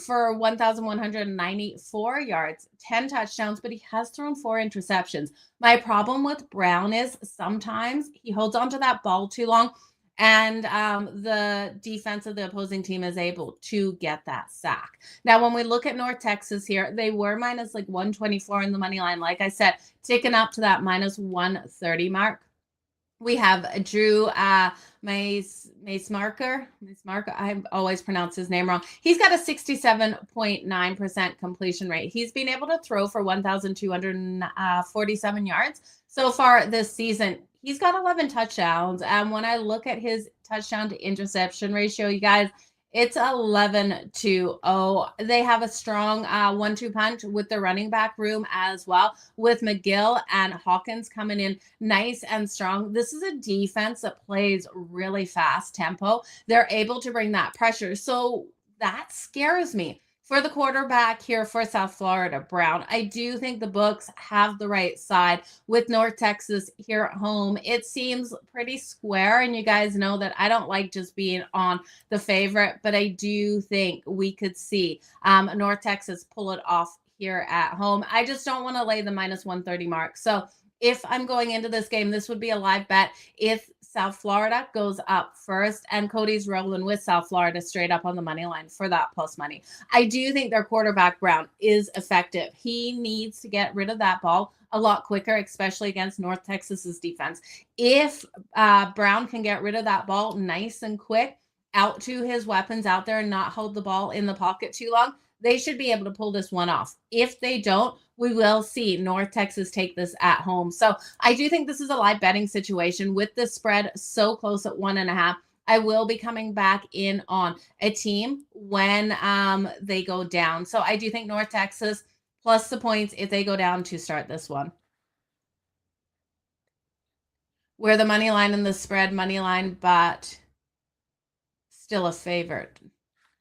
[SPEAKER 1] for 1,194 yards, 10 touchdowns, but he has thrown 4 interceptions. My problem with Brown is sometimes he holds onto that ball too long, and the defense of the opposing team is able to get that sack. Now, when we look at North Texas here, they were -124 in the money line. Like I said, ticking up to that -130 mark. We have Drew Macemarker. I always pronounce his name wrong. He's got a 67.9% completion rate. He's been able to throw for 1,247 yards so far this season. He's got 11 touchdowns. And when I look at his touchdown to interception ratio, you guys, it's 11-0. They have a strong 1-2 punch with the running back room as well, with McGill and Hawkins coming in nice and strong. This is a defense that plays really fast tempo. They're able to bring that pressure. So that scares me. For the quarterback here for South Florida, Brown, I do think the books have the right side with North Texas here at home. It seems pretty square, and you guys know that I don't like just being on the favorite, but I do think we could see North Texas pull it off here at home. I just don't want to lay the minus 130 mark. So if I'm going into this game, this would be a live bet if South Florida goes up first, and Cody's rolling with South Florida straight up on the money line for that plus money. I do think their quarterback, Brown, is effective. He needs to get rid of that ball a lot quicker, especially against North Texas's defense. If Brown can get rid of that ball nice and quick out to his weapons out there and not hold the ball in the pocket too long, they should be able to pull this one off. If they don't, we will see North Texas take this at home. So I do think this is a live betting situation with the spread so close at 1.5. I will be coming back in on a team when they go down. So I do think North Texas plus the points if they go down to start this one. Where the money line and the spread money line, but still a favorite.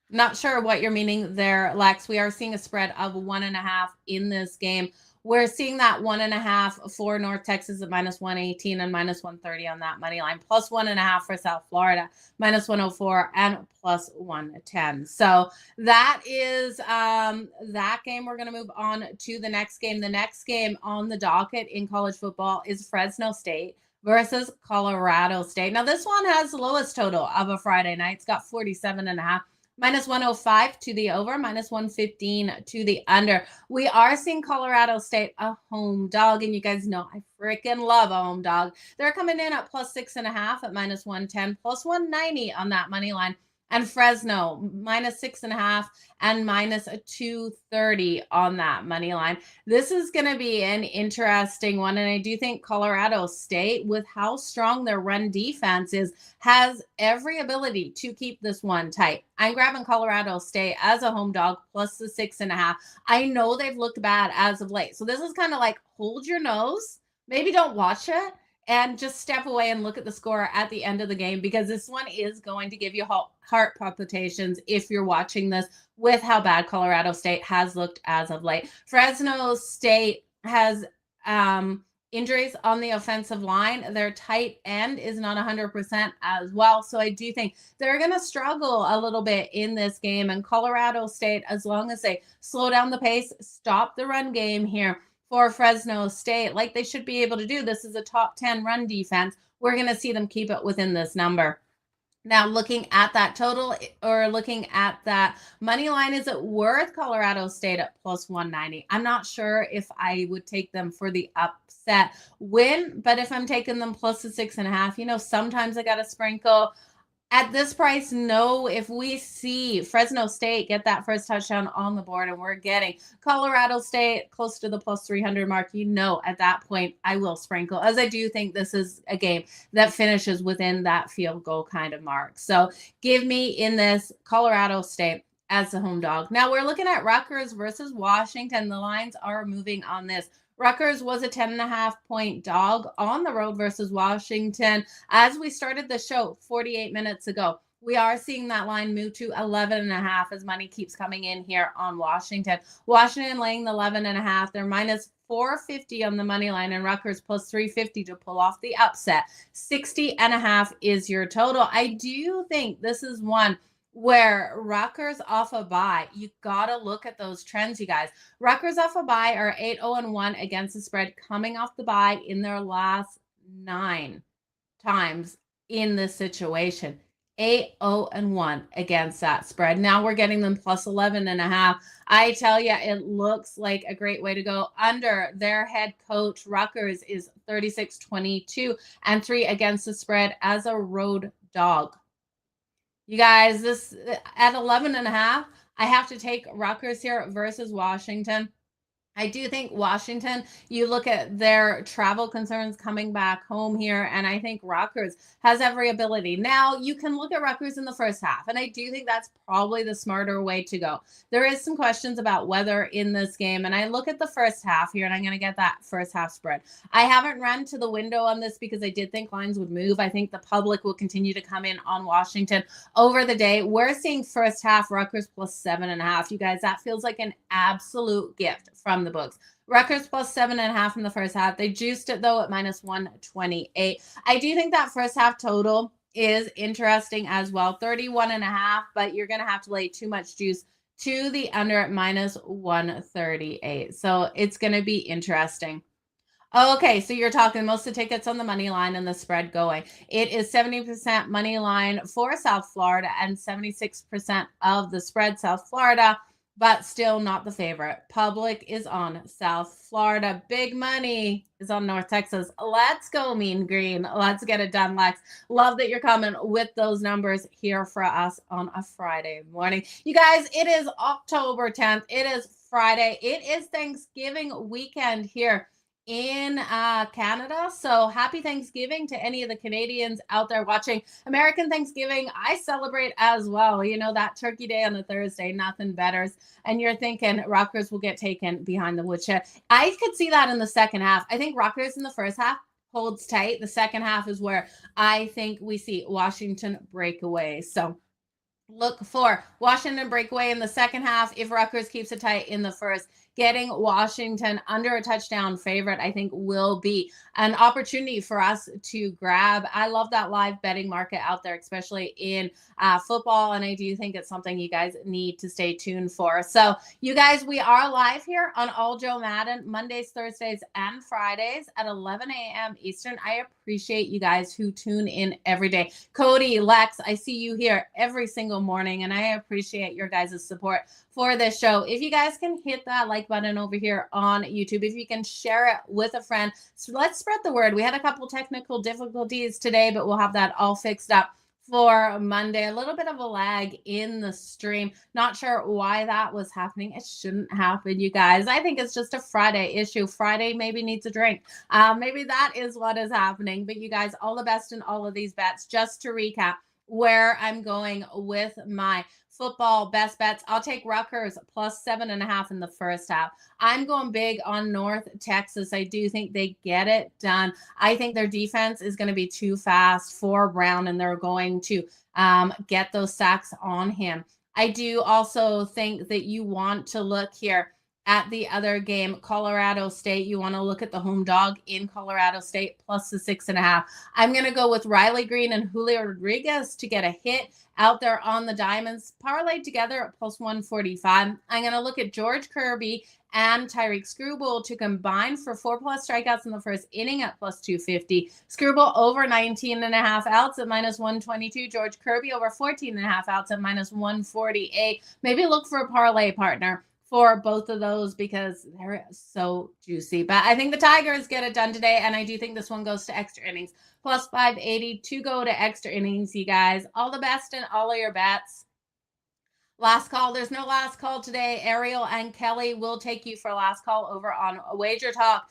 [SPEAKER 1] Not sure what you're meaning there, Lex. We are seeing a spread of 1.5 in this game. We're seeing that 1.5 for North Texas at minus 118 and minus 130 on that money line, plus 1.5 for South Florida, minus 104 and plus 110. So that is that game. We're going to move on to the next game. The next game on the docket in college football is Fresno State versus Colorado State. Now, this one has the lowest total of a Friday night. It's got 47.5. Minus 105 to the over, minus 115 to the under. We are seeing Colorado State a home dog, and you guys know I freaking love a home dog. They're coming in at plus 6.5 at minus 110, plus 190 on that money line. And Fresno, minus 6.5 and minus 230 on that money line. This is going to be an interesting one. And I do think Colorado State, with how strong their run defense is, has every ability to keep this one tight. I'm grabbing Colorado State as a home dog plus the 6.5. I know they've looked bad as of late. So this is kind of like hold your nose. Maybe don't watch it. And just step away and look at the score at the end of the game, because this one is going to give you heart palpitations if you're watching this with how bad Colorado State has looked as of late. Fresno State has injuries on the offensive line. Their tight end is not 100% as well. So I do think they're going to struggle a little bit in this game. And Colorado State, as long as they slow down the pace, stop the run game here, for Fresno State, like they should be able to do. This is a top 10 run defense. We're going to see them keep it within this number. Now, looking at that total or looking at that money line, is it worth Colorado State at plus 190? I'm not sure if I would take them for the upset win, but if I'm taking them plus the 6.5, sometimes I got to sprinkle. At this price, no. If we see Fresno State get that first touchdown on the board and we're getting Colorado State close to the plus 300 mark, at that point I will sprinkle, as I do think this is a game that finishes within that field goal kind of mark. So give me in this Colorado State as the home dog. Now we're looking at Rutgers versus Washington. The lines are moving on this. Rutgers was a 10.5 point dog on the road versus Washington. As we started the show 48 minutes ago, we are seeing that line move to 11.5 as money keeps coming in here on Washington. Washington laying the 11.5. They're minus 450 on the money line, and Rutgers plus 350 to pull off the upset. 60.5 is your total. I do think this is one where Rutgers off a bye, you got to look at those trends, you guys. Rutgers off a bye are 8-0-1 against the spread coming off the bye in their last 9 times in this situation. 8-0-1 against that spread. Now we're getting them plus 11.5. I tell you, it looks like a great way to go. Under their head coach, Rutgers is 36-22 and 3 against the spread as a road dog. You guys, this at 11.5, I have to take Rutgers here versus Washington. I do think Washington, you look at their travel concerns coming back home here, and I think Rutgers has every ability. Now, you can look at Rutgers in the first half, and I do think that's probably the smarter way to go. There is some questions about weather in this game, and I look at the first half here, and I'm going to get that first half spread. I haven't run to the window on this because I did think lines would move. I think the public will continue to come in on Washington over the day. We're seeing first half Rutgers plus 7.5. You guys, that feels like an absolute gift from the books. Rutgers plus 7.5 in the first half. They juiced it though at minus 128. I do think that first half total is interesting as well. 31.5, but you're going to have to lay too much juice to the under at minus 138. So it's going to be interesting. Okay, so you're talking most of the tickets on the money line and the spread going. It is 70% money line for South Florida and 76% of the spread South Florida, but still not the favorite. Public is on South Florida. Big money is on North Texas. Let's go, Mean Green. Let's get it done, Lex. Love that you're coming with those numbers here for us on a Friday morning. You guys, it is October 10th. It is Friday. It is Thanksgiving weekend here in Canada. So happy Thanksgiving to any of the Canadians out there watching. American Thanksgiving, I celebrate as well. You know, that turkey day on a Thursday, nothing better. And you're thinking Rutgers will get taken behind the woodshed. I could see that in the second half. I think Rutgers in the first half holds tight. The second half is where I think we see Washington break away. So look for Washington breakaway in the second half if Rutgers keeps it tight in the first. Getting Washington under a touchdown favorite, I think, will be an opportunity for us to grab. I love that live betting market out there, especially in football, and I do think it's something you guys need to stay tuned for. So, you guys, we are live here on All-Jo Madden Mondays, Thursdays, and Fridays at 11 a.m. Eastern. I appreciate you guys who tune in every day. Cody, Lex, I see you here every single morning, and I appreciate your guys' support for this show. If you guys can hit that like button over here on YouTube, if you can share it with a friend, so let's spread the word. We had a couple technical difficulties today, but we'll have that all fixed up for Monday. A little bit of a lag in the stream. Not sure why that was happening. It shouldn't happen, you guys. I think it's just a Friday issue. Friday maybe needs a drink. Maybe that is what is happening. But you guys, all the best in all of these bets. Just to recap where I'm going with my football best bets. I'll take Rutgers plus 7.5 in the first half. I'm going big on North Texas. I do think they get it done. I think their defense is going to be too fast for Brown, and they're going to get those sacks on him. I do also think that you want to look here at the other game, Colorado State. You want to look at the home dog in Colorado State plus the 6.5. I'm going to go with Riley Green and Julio Rodriguez to get a hit out there on the diamonds, parlayed together at plus 145. I'm going to look at George Kirby and Tyreek Screwball to combine for 4+ strikeouts in the first inning at plus 250. Screwball over 19.5 outs at minus 122. George Kirby over 14.5 outs at minus 148. Maybe look for a parlay partner for both of those because they're so juicy. But I think the Tigers get it done today, and I do think this one goes to extra innings. Plus 580 to go to extra innings, you guys. All the best in all of your bets. Last call. There's no last call today. Ariel and Kelly will take you for last call over on Wager Talk.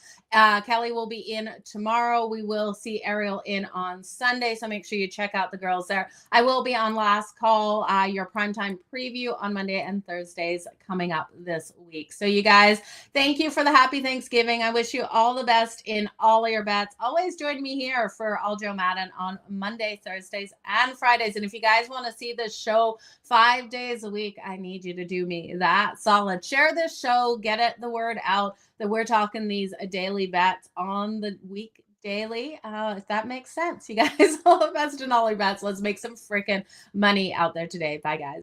[SPEAKER 1] Kelly will be in tomorrow. We will see Ariel in on Sunday, so make sure you check out the girls there. I will be on last call, your primetime preview on Monday and Thursdays coming up this week. So you guys, thank you for the happy Thanksgiving. I wish you all the best in all of your bets. Always join me here for All-Jo Madden on Monday, Thursdays, and Fridays. And if you guys want to see this show 5 days a week, I need you to do me that solid. Share this show, get it the word out that we're talking these daily bets on the week daily. If that makes sense, you guys. All the best in all your bets. Let's make some freaking money out there today. Bye, guys.